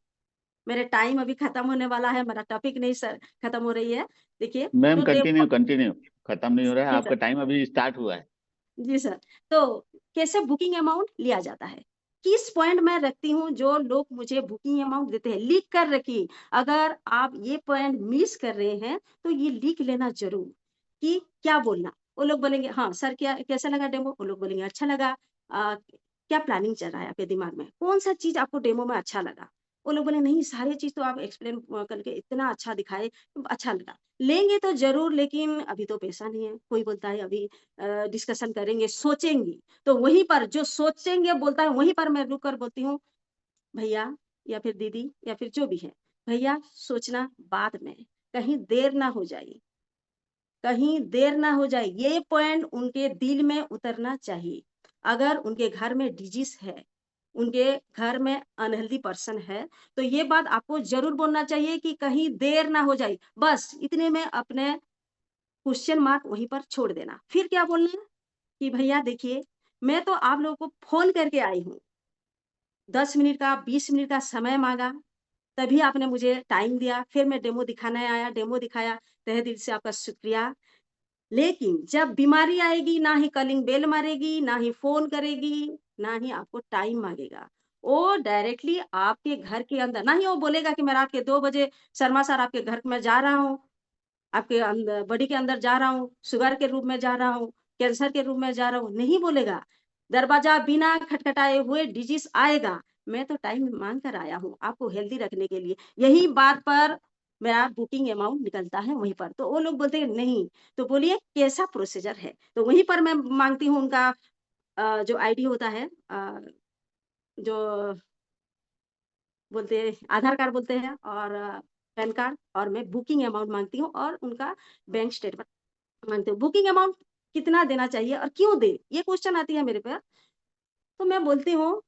मेरे टाइम अभी खत्म होने वाला है, मेरा टॉपिक नहीं सर खत्म हो रही है। देखिए मैम तो कंटिन्यू डेमो कंटिन्यू, खत्म नहीं हो रहा है, जी आपका सर, टाइम अभी स्टार्ट हुआ है। जी सर। तो कैसे बुकिंग अमाउंट लिया जाता है, किस पॉइंट मैं रखती हूँ जो लोग मुझे बुकिंग अमाउंट देते हैं, लिख कर रखिए। अगर आप ये पॉइंट मिस कर रहे हैं तो ये लिख लेना जरूर कि क्या बोलना। वो लोग बोलेंगे हाँ सर क्या कैसा लगा डेमो, वो लोग बोलेंगे अच्छा लगा। क्या प्लानिंग चल रहा है आपके दिमाग में, कौन सा चीज आपको डेमो में अच्छा लगा। वो लोग बोले नहीं सारी चीज तो आप एक्सप्लेन करके इतना अच्छा दिखाए, अच्छा लगा। लेंगे तो जरूर, लेकिन अभी तो पैसा नहीं है। कोई बोलता है अभी डिस्कशन करेंगे, सोचेंगे। तो वहीं पर जो सोचेंगे बोलता है, वहीं पर मैं रुक कर बोलती हूँ भैया या फिर दीदी या फिर जो भी है, भैया सोचना बाद में, कहीं देर ना हो जाए, कहीं देर ना हो जाए। ये पॉइंट उनके दिल में उतरना चाहिए। अगर उनके घर में डिजीज है, उनके घर में अनहेल्दी पर्सन है, तो ये बात आपको जरूर बोलना चाहिए कि कहीं देर ना हो जाए। बस इतने में अपने क्वेश्चन मार्क वहीं पर छोड़ देना। फिर क्या बोलना है कि भैया देखिए मैं तो आप लोगों को फोन करके आई हूँ, 10 मिनट का 20 मिनट का समय मांगा, तभी आपने मुझे टाइम दिया, फिर मैं डेमो दिखाने आया, डेमो दिखाया, तहे दिल से आपका शुक्रिया। लेकिन जब बीमारी आएगी ना ही कॉलिंग बेल मारेगी, ना ही फोन करेगी, ना ही आपको टाइम मांगेगा। वो डायरेक्टली आपके घर के अंदर, ना ही वो बोलेगा कि मैं रात के 2 बजे शर्मा सर आपके घर में जा रहा हूँ, आपके अंदर बॉडी के अंदर जा रहा हूँ, शुगर के रूप में जा रहा हूँ, कैंसर के रूप में जा रहा हूँ, नहीं बोलेगा। दरवाजा बिना खटखटाए हुए डिजीज आएगा। मैं तो टाइम मांग कर आया हूँ आपको हेल्दी रखने के लिए। यही बात पर मेरा बुकिंग अमाउंट निकलता है वहीं पर। तो वो लोग बोलते हैं नहीं, तो बोलिए कैसा प्रोसीजर है, तो वहीं पर मैं मांगती हूँ उनका जो आईडी होता है, जो बोलते हैं आधार कार्ड बोलते हैं, और पैन कार्ड, और मैं बुकिंग अमाउंट मांगती हूँ और उनका बैंक स्टेटमेंट मांगते हो। बुकिंग अमाउंट कितना देना चाहिए और क्यों दे, ये क्वेश्चन आती है मेरे पर। तो मैं बोलती हूँ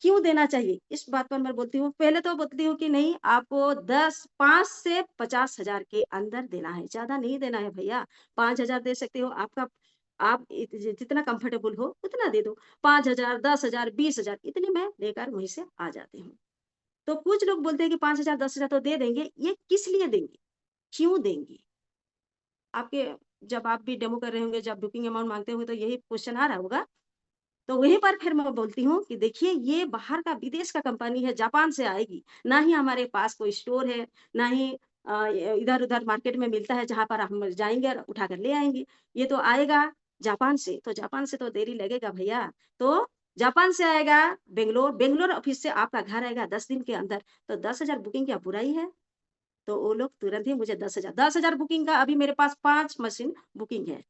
क्यों देना चाहिए, इस बात पर मैं बोलती हूँ। पहले तो बोलती हूँ कि नहीं, आपको 5 से 50 हजार के अंदर देना है, ज्यादा नहीं देना है भैया। 5 हजार दे सकते हो, आपका आप जितना कंफर्टेबल हो उतना दे दो। 5 हजार 10 हजार 20 हजार इतने में लेकर वहीं से आ जाती हूँ। तो कुछ लोग बोलते हैं कि 5 हजार 10 हजार तो दे देंगे, ये किस लिए देंगे, क्यों देंगे। आपके जब आप भी डेमो कर रहे होंगे, जब बुकिंग अमाउंट मांगते होंगे, तो यही क्वेश्चन आ रहा होगा। तो वहीं पर फिर मैं बोलती हूँ कि देखिए ये बाहर का विदेश का कंपनी है, जापान से आएगी, ना ही हमारे पास कोई स्टोर है, ना ही इधर उधर मार्केट में मिलता है जहां पर हम जाएंगे और उठा कर ले आएंगे। ये तो आएगा जापान से, तो जापान से तो देरी लगेगा भैया। तो जापान से आएगा, बेंगलोर, बेंगलोर ऑफिस से आपका घर आएगा 10 दिन के अंदर। तो 10 हजार बुकिंग क्या बुराई है। तो वो लोग तुरंत ही मुझे 10 हजार बुकिंग का, अभी मेरे पास 5 मशीन बुकिंग है।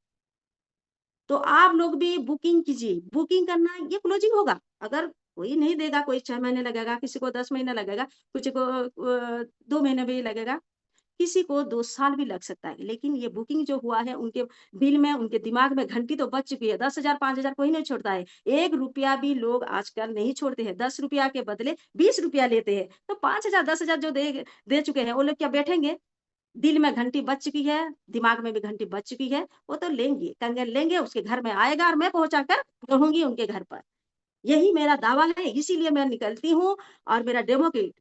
तो आप लोग भी बुकिंग कीजिए। बुकिंग करना, ये क्लोजिंग होगा। अगर कोई नहीं देगा, कोई 6 महीने लगेगा, किसी को 10 महीना लगेगा, किसी को 2 महीने भी लगेगा, किसी को 2 साल भी लग सकता है। लेकिन ये बुकिंग जो हुआ है, उनके दिल में, उनके दिमाग में घंटी तो बज चुकी है। 10 हजार 5 हजार कोई नहीं छोड़ता है। 1 रुपया भी लोग आजकल नहीं छोड़ते हैं। 10 रुपया के बदले 20 रुपया लेते हैं। तो 5 हजार 10 हजार जो दे चुके हैं, वो लोग क्या बैठेंगे। दिल में घंटी बज चुकी है, दिमाग में भी घंटी बज चुकी है, वो तो लेंगे, कंगन लेंगे, उसके घर में आएगा और मैं पहुंचा कर रहूंगी उनके घर पर। यही मेरा दावा है, इसीलिए मैं निकलती हूँ। और मेरा डेमोक्रेट,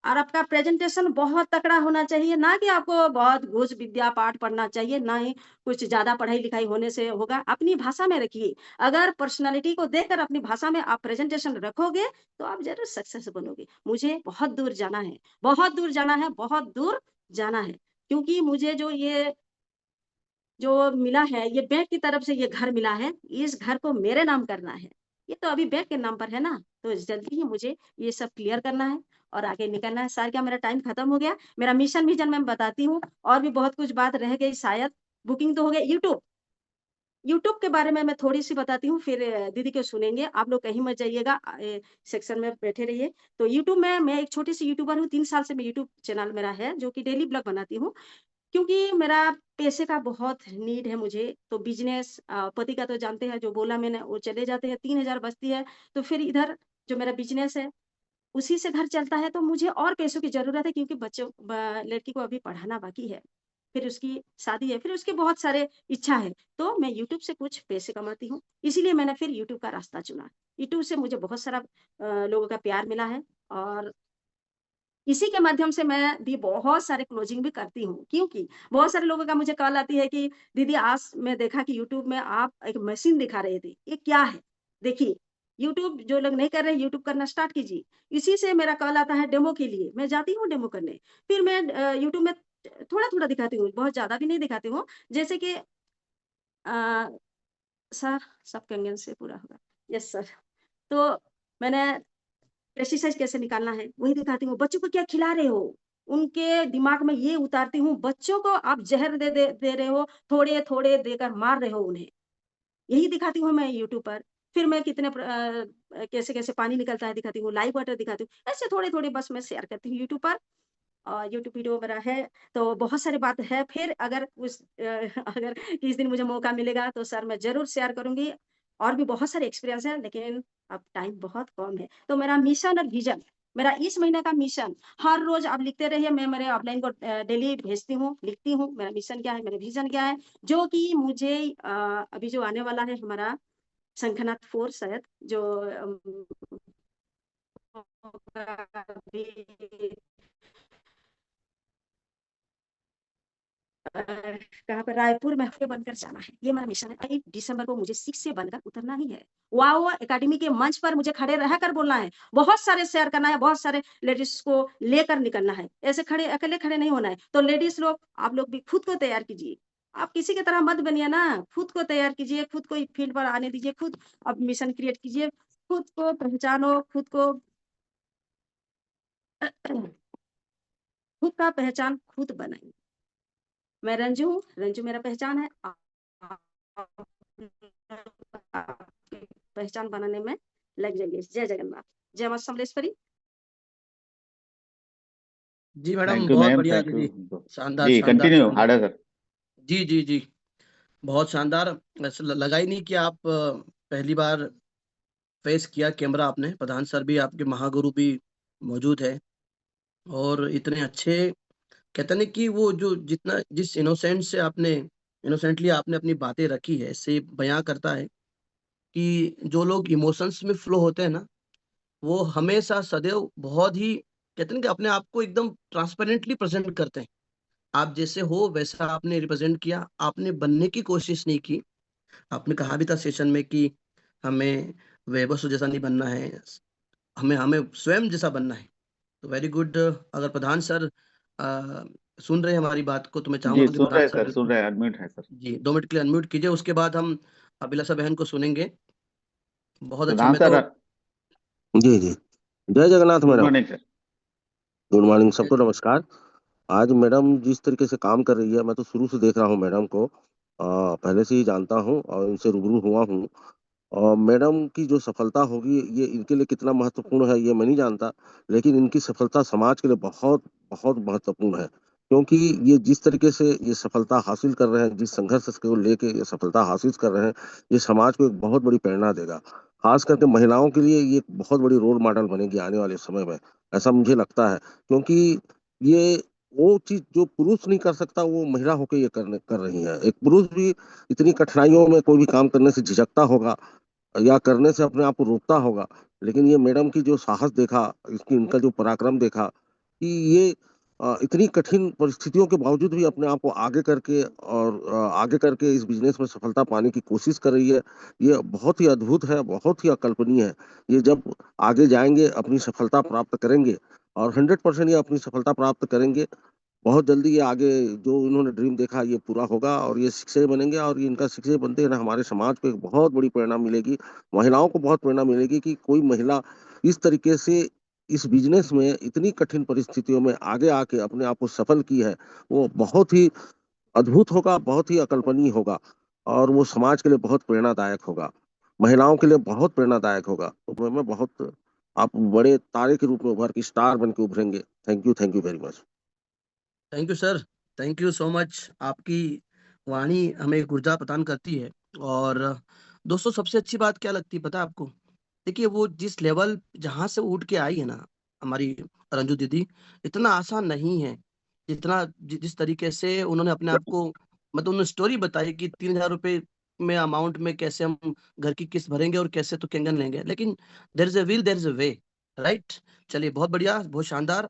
और आपका प्रेजेंटेशन बहुत तकड़ा होना चाहिए, ना कि आपको बहुत घूस विद्या पाठ पढ़ना चाहिए, ना ही कुछ ज्यादा पढ़ाई लिखाई होने से होगा। अपनी भाषा में रखिए। अगर पर्सनालिटी को देखकर अपनी भाषा में आप प्रेजेंटेशन रखोगे, तो आप जरूर सक्सेस बनोगे। मुझे बहुत दूर जाना है, बहुत दूर जाना है, बहुत दूर जाना है। क्योंकि मुझे जो मिला है, ये बैंक की तरफ से ये घर मिला है, इस घर को मेरे नाम करना है। ये तो अभी बैंक के नाम पर है ना, तो जल्दी ही मुझे ये सब क्लियर करना है और आगे निकलना है। सर क्या मेरा टाइम खत्म हो गया। मेरा मिशन विजन मैं बताती हूँ, और भी बहुत कुछ बात रह गई शायद। बुकिंग तो हो गया। यूट्यूब, यूट्यूब के बारे में मैं थोड़ी सी बताती हूँ, फिर दीदी के सुनेंगे। आप लोग कहीं मत जाइएगा, सेक्शन में बैठे रहिए। तो यूट्यूब में मैं एक छोटी सी यूट्यूबर हूँ, 3 साल से मैं यूट्यूब चैनल मेरा है, जो कि डेली ब्लॉग बनाती हूँ। क्योंकि मेरा पैसे का बहुत नीड है मुझे। तो बिजनेस, पति का तो जानते हैं, जो बोला मैंने वो चले जाते हैं, 3 हजार बचती है। तो फिर इधर जो मेरा बिजनेस है, उसी से घर चलता है। तो मुझे और पैसों की जरूरत है, क्योंकि लड़की को अभी पढ़ाना बाकी है, फिर उसकी शादी है, फिर उसके बहुत सारे इच्छा है। तो मैं यूट्यूब से कुछ पैसे कमाती हूँ, इसीलिए मैंने फिर यूट्यूब का रास्ता चुना। यूट्यूब से मुझे बहुत सारा लोगों का प्यार मिला है। और इसी के माध्यम से मैं भी बहुत सारे क्लोजिंग भी करती हूँ, क्योंकि बहुत सारे लोगों का मुझे कॉल आती है कि दीदी आज मैं देखा कि यूट्यूब में आप एक मशीन दिखा रहे थे, ये क्या है? देखिए, यूट्यूब जो लोग नहीं कर रहे यूट्यूब करना स्टार्ट कीजिए। इसी से मेरा कॉल आता है डेमो के लिए, मैं जाती हूँ डेमो करने। फिर मैं यूट्यूब में थोड़ा-थोड़ा दिखाती हूँ, बहुत ज़्यादा भी नहीं दिखाती हूँ। जैसे कि अ, सर सबके अंगन से पूरा होगा। Yes sir. तो मैंने पेस्टिसाइड कैसे निकालना है, वही दिखाती हूँ। बच्चों को क्या खिला रहे हो? उनके दिमाग में ये उतारती हूँ, बच्चों को आप ज़हर दे रहे हो, थोड़े-थोड़े देकर मार रहे हो उन्हें। यही दिखाती हूँ मैं यूट्यूब पर। फिर मैं कैसे-कैसे पानी निकलता है दिखाती हूँ, लाइव वाटर दिखाती हूँ। ऐसे थोड़े-थोड़े बस मैं शेयर करती हूँ यूट्यूब पर। यूट्यूब वीडियो मेरा है, तो बहुत सारी बात है। फिर अगर अगर किसी दिन मुझे मौका मिलेगा तो सर मैं ज़रूर शेयर करूँगी। और भी बहुत सारे एक्सपीरियंस हैं, लेकिन अब टाइम बहुत कम है। तो मेरा मिशन और विज़न, मेरा इस महीने का मिशन, हर रोज़ आप लिखते रहिए, मैं मेरे अपलाइन को डेली भेजती हूँ, लिखती हूँ, मेरा मिशन क्या है, मेरा विज़न क्या है, जो कि मुझे अभी जो आने वाला है हमारा शंखनाद 4 शायद जो अभी कहाँ पे रायपुर में हफ्ते बनकर जाना है, ये मेरा मिशन है। 1 दिसंबर को मुझे 6 से बनकर उतरना ही है। वाओ एकेडमी के मंच पर मुझे खड़े रहकर बोलना है, बहुत सारे शेयर करना है, बहुत सारे लेडीज़ को लेकर निकलना है। ऐसे खड़े अकेले खड़े नहीं होना है। तो लेडीज़ लोग, आप लोग भी खुद को तैयार कीजिए। आप किसी की तरह मत बनिए ना, खुद को तैयार कीजिए, खुद को फील्ड पर आने दीजिए, खुद अब मिशन क्रिएट कीजिए, खुद को पहचानो, खुद को खुद का पहचान खुद बनाइए। मैं रंजू हूँ, रंजू मेरा पहचान है। आप आपकी पहचान बनाने में लग जाइए। जय जगन्नाथ, जय माँ समलेश्वरी। जी मैडम, थैंक यू बहुत मैम, बढ़िया थैंक दीदी। यू। शानदार, जी शानदार, कंटिन्यू शानदार। Order sir. जी, जी, जी। बहुत शानदार। ऐसा लगा ही नहीं कि आप पहली बार फेस किया कैमरा आपने। प्रधान सर भी, आपके महागुरु भी मौजूद है, और इतने अच्छे, कहते हैं ना कि वो जो जितना जिस इनोसेंटली आपने अपनी बातें रखी है, इससे बयां करता है कि जो लोग इमोशंस में फ्लो होते हैं ना, वो हमेशा सदैव बहुत ही, कहते हैं ना कि अपने आप को एकदम ट्रांसपेरेंटली प्रेजेंट करते हैं। आप जैसे हो वैसा आपने रिप्रेजेंट किया, आपने बनने की कोशिश नहीं की। आपने कहा भी था सेशन में कि हमें वेबसु जैसा नहीं बनना है, हमें हमें स्वयं जैसा बनना है। तो वेरी गुड। अगर प्रधान सर सुन रहे हैं हमारी बात को, तो मैं जी चाहूंगा कि सुन रहे प्रधान हैं सर सर, सुन रहे हैं, एडमिट है सर। जी 2 मिनट के लिए अनम्यूट कीजिए, उसके बाद हम अभिलाषा बहन को सुनेंगे। बहुत अच्छा। प्रधान मैं सर। तो जी, जी। जय Jagannath good madam. Morning sir. Good morning, सबको नमस्कार। आज मैडम जिस तरीके से काम कर रही है, मैं तो शुरू से देख रहा हूँ मैडम को। पहले से ही जानता हूँ और इनसे रूबरू हुआ हूँ। और मैडम की जो सफलता होगी, ये इनके लिए कितना महत्वपूर्ण है, ये मैं नहीं जानता। लेकिन इनकी सफलता समाज के लिए बहुत, बहुत महत्वपूर्ण है। क्योंकि ये जिस तरीके से ये सफलता हासिल कर रहे हैं, जिस संघर्ष को लेके ये सफलता हासिल कर रहे हैं, ये समाज को एक बहुत बड़ी प्रेरणा देगा। खास करके महिलाओं के लिए ये एक बहुत बड़ी रोल मॉडल बनेगी आने वाले समय में, ऐसा मुझे लगता है। क्योंकि ये वो चीज़ जो पुरुष नहीं कर सकता, वो महिला होके ये कर रही हैं। एक पुरुष भी इतनी कठिनाइयों में कोई भी काम करने से झिझकता होगा या करने से अपने आप को रोकता होगा। लेकिन ये मैडम की जो साहस देखा, इसकी इनका जो पराक्रम देखा कि ये इतनी कठिन परिस्थितियों के बावजूद भी अपने आप को आगे करके इस बिज़नेस में सफलता पाने की कोशिश कर रही है। ये बहुत ही अद्भुत है, बहुत ही अकल्पनीय है। ये जब आगे जाएँगे, अपनी सफलता प्राप्त करेंगे, और 100% ये अपनी सफलता प्राप्त करेंगे। बहुत जल्दी ये आगे जो इन्होंने ड्रीम देखा, ये पूरा होगा, और ये शिक्षक बनेंगे, और ये इनका शिक्षक बनते हैं ना, हमारे समाज को एक बहुत बड़ी प्रेरणा मिलेगी। महिलाओं को बहुत प्रेरणा मिलेगी कि कोई महिला इस तरीके से इस बिजनेस में इतनी कठिन परिस्थितियों में आगे आके अपने आप को सफल की है। वो बहुत ही अद्भुत होगा, बहुत ही अकल्पनीय होगा, और वो समाज के लिए बहुत प्रेरणादायक होगा, महिलाओं के लिए बहुत प्रेरणादायक होगा। तो मैं बहुत, आप बड़े तारे के रूप में उभर के स्टार बन के उभरेंगे। Thank you very much. Thank you sir, thank you so much. आपकी वाणी हमें एक ऊर्जा प्रदान करती है। और दोस्तों, सबसे अच्छी बात क्या लगती है पता है आपको? देखिए, वो जिस लेवल जहाँ से उठ के आई है ना हमारी रंजू दीदी, इतना आसान नहीं है। जिस तरीके से उन्होंने अपने आप को, मतलब उन्होंने स्टोरी बताई कि 3,000 रुपए में अमाउंट में कैसे हम घर की किस्त भरेंगे और कैसे तो कैंगन लेंगे। लेकिन there is a will, there is a way, right? चलिए, बहुत बढ़िया, बहुत शानदार।